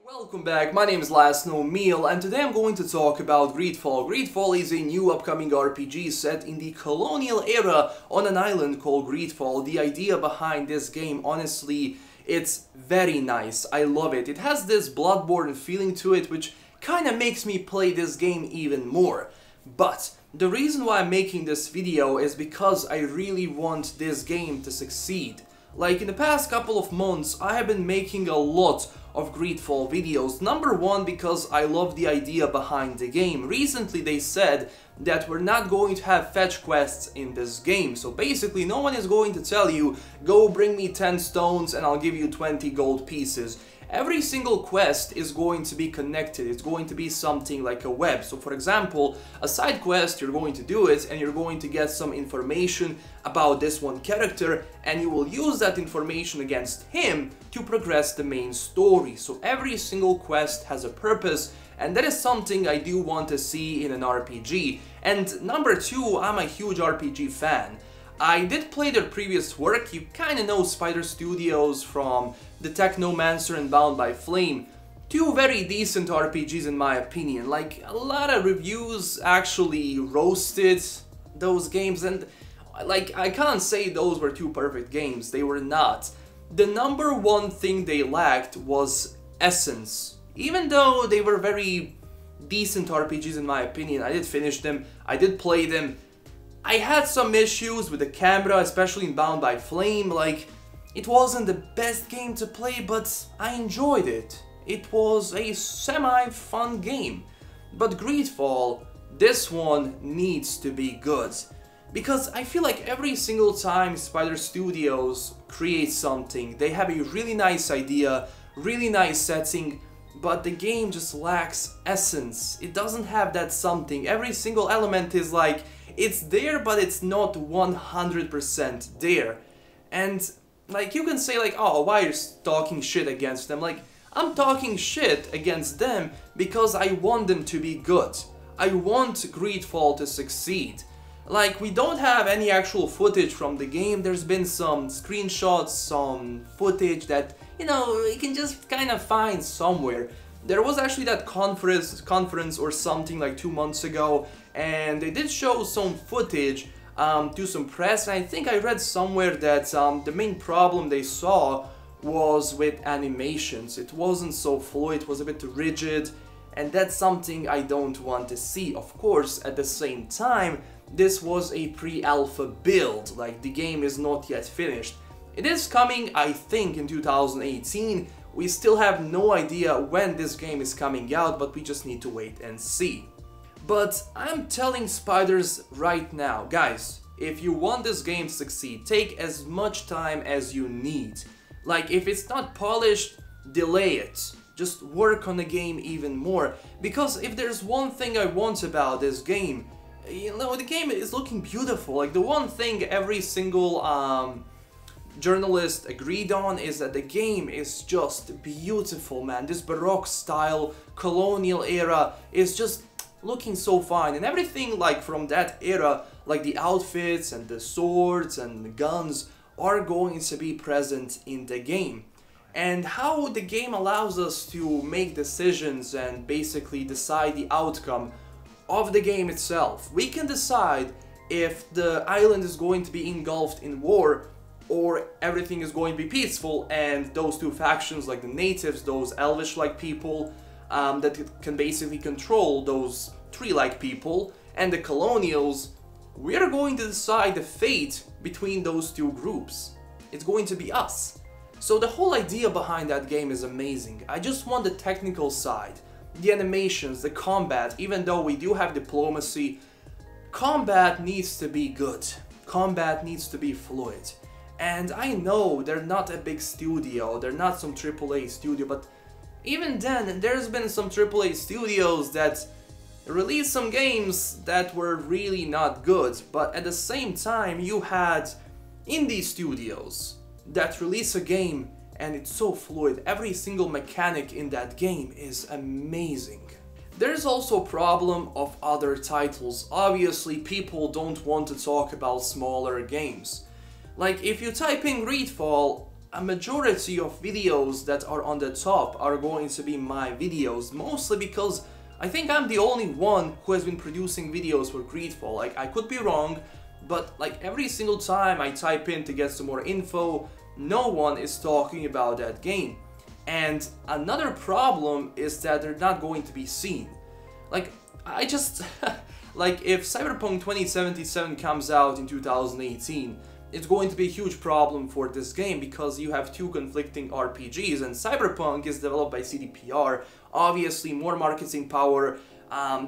Welcome back, my name is LastKnownMeal and today I'm going to talk about Greedfall. Greedfall is a new upcoming RPG set in the colonial era on an island called Greedfall. The idea behind this game, honestly, it's very nice. I love it. It has this Bloodborne feeling to it which kinda makes me play this game even more. But the reason why I'm making this video is because I really want this game to succeed. Like, in the past couple of months, I have been making a lot of Greedfall videos. Number one, because I love the idea behind the game. Recently they said that we're not going to have fetch quests in this game. So basically no one is going to tell you, go bring me 10 stones and I'll give you 20 gold pieces. Every single quest is going to be connected. It's going to be something like a web. So for example, a side quest, you're going to do it and you're going to get some information about this one character and you will use that information against him to progress the main story. So every single quest has a purpose and that is something I do want to see in an RPG. And number two, I'm a huge RPG fan. I did play their previous work. You kinda know Spider Studios from the Technomancer and Bound by Flame. Two very decent RPGs in my opinion. Like, a lot of reviews actually roasted those games and like, I can't say those were two perfect games. They were not. The number one thing they lacked was essence. Even though they were very decent RPGs in my opinion, I did finish them, I did play them. I had some issues with the camera, especially in Bound by Flame. Like, it wasn't the best game to play, but I enjoyed it. It was a semi-fun game. But Greedfall, this one needs to be good. Because I feel like every single time Spider Studios creates something, they have a really nice idea, really nice setting, but the game just lacks essence. It doesn't have that something. Every single element is like, it's there, but it's not 100% there. And like, you can say like, oh, why are you talking shit against them? Like, I'm talking shit against them because I want them to be good. I want Greedfall to succeed. Like, we don't have any actual footage from the game. There's been some screenshots, some footage that, you know, you can just kind of find somewhere. There was actually that conference or something like 2 months ago, and they did show some footage to some press, and I think I read somewhere that the main problem they saw was with animations. It wasn't so fluid, it was a bit rigid, and that's something I don't want to see. Of course, at the same time, this was a pre-alpha build, like the game is not yet finished. It is coming, I think, in 2018. We still have no idea when this game is coming out, but we just need to wait and see. But I'm telling Spiders right now, guys, if you want this game to succeed, take as much time as you need. Like, if it's not polished, delay it. Just work on the game even more. Because if there's one thing I want about this game, you know, the game is looking beautiful. Like, the one thing every single journalist agreed on is that the game is just beautiful, man. This Baroque style, colonial era is just looking so fine, and everything like from that era, like the outfits and the swords and the guns, are going to be present in the game. And how the game allows us to make decisions and basically decide the outcome of the game itself. We can decide if the island is going to be engulfed in war or everything is going to be peaceful, and those two factions, like the natives, those elvish-like people that can basically control those tree-like people, and the colonials, we are going to decide the fate between those two groups. It's going to be us. So the whole idea behind that game is amazing. I just want the technical side, the animations, the combat. Even though we do have diplomacy, combat needs to be good. Combat needs to be fluid. And I know they're not a big studio, they're not some AAA studio, but even then, there's been some AAA studios that released some games that were really not good, but at the same time you had indie studios that release a game and it's so fluid. Every single mechanic in that game is amazing. There's also a problem of other titles. Obviously, people don't want to talk about smaller games. Like, if you type in Greedfall, a majority of videos that are on the top are going to be my videos, mostly because I think I'm the only one who has been producing videos for Greedfall. Like, I could be wrong, but like every single time I type in to get some more info, no one is talking about that game. And another problem is that they're not going to be seen. Like, I just... like, if Cyberpunk 2077 comes out in 2018, it's going to be a huge problem for this game because you have two conflicting RPGs, and Cyberpunk is developed by CDPR, obviously more marketing power,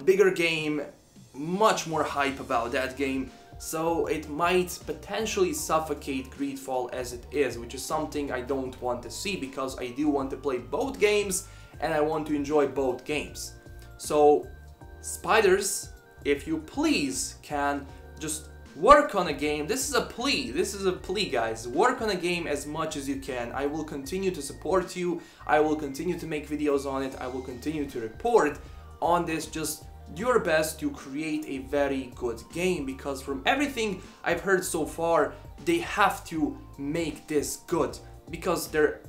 bigger game, much more hype about that game, so it might potentially suffocate Greedfall as it is, which is something I don't want to see because I do want to play both games and I want to enjoy both games. So, Spiders, if you please can just work on a game. This is a plea guys, work on a game as much as you can. I will continue to support you, I will continue to make videos on it, I will continue to report on this. Just do your best to create a very good game, because from everything I've heard so far, they have to make this good, because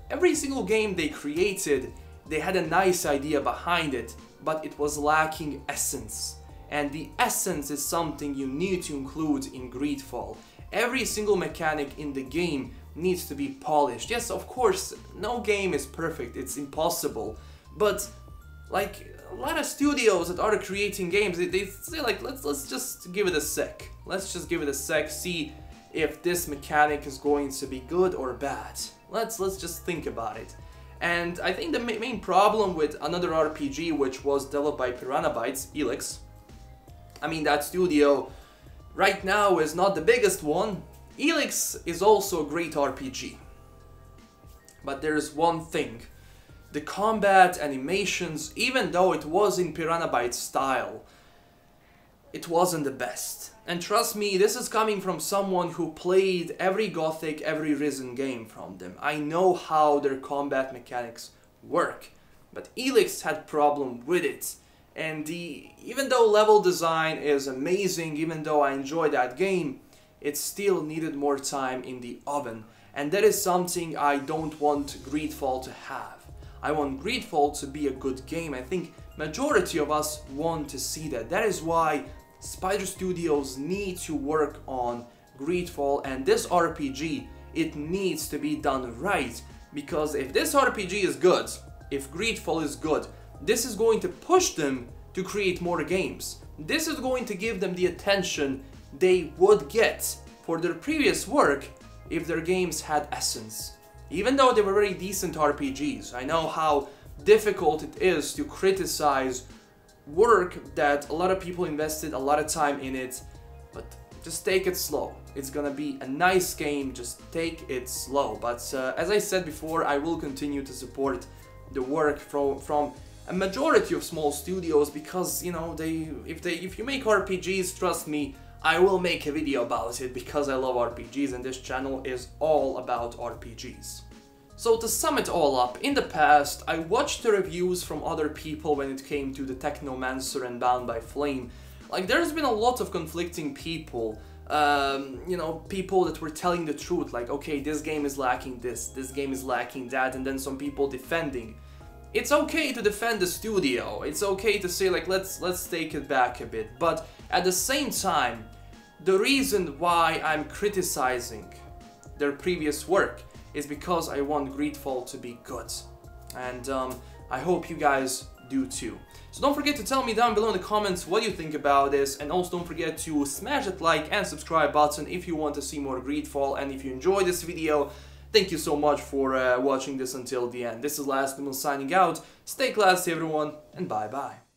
every single game they created, they had a nice idea behind it, but it was lacking essence. And the essence is something you need to include in Greedfall. Every single mechanic in the game needs to be polished. Yes, of course, no game is perfect, it's impossible. But, like, a lot of studios that are creating games, they say like, let's just give it a sec. Let's just give it a sec, see if this mechanic is going to be good or bad. Let's just think about it. And I think the main problem with another RPG which was developed by Piranha Bytes, Elex, I mean, that studio right now is not the biggest one. Elex is also a great RPG. But there's one thing. The combat animations, even though it was in Piranha Bytes style, it wasn't the best. And trust me, this is coming from someone who played every Gothic, every Risen game from them. I know how their combat mechanics work. But Elex had problem with it. And even though level design is amazing, even though I enjoy that game, it still needed more time in the oven. And that is something I don't want Greedfall to have. I want Greedfall to be a good game. I think majority of us want to see that. That is why Spider Studios need to work on Greedfall, and this RPG, it needs to be done right. Because if this RPG is good, if Greedfall is good, this is going to push them to create more games. This is going to give them the attention they would get for their previous work if their games had essence. Even though they were very decent RPGs, I know how difficult it is to criticize work that a lot of people invested a lot of time in it, but just take it slow. It's gonna be a nice game, just take it slow. But as I said before, I will continue to support the work from a majority of small studios, because, you know, if you make RPGs, trust me, I will make a video about it, because I love RPGs and this channel is all about RPGs. So to sum it all up, in the past I watched the reviews from other people when it came to the Technomancer and Bound by Flame. Like, there's been a lot of conflicting people, you know, people that were telling the truth, like, okay, this game is lacking this game is lacking that, and then some people defending. It's okay to defend the studio, it's okay to say like, let's take it back a bit, but at the same time, the reason why I'm criticizing their previous work is because I want Greedfall to be good, and I hope you guys do too. So don't forget to tell me down below in the comments what you think about this, and also don't forget to smash that like and subscribe button if you want to see more Greedfall, and if you enjoyed this video, thank you so much for watching this until the end. This is LastKnownMeal signing out. Stay classy everyone, and bye bye.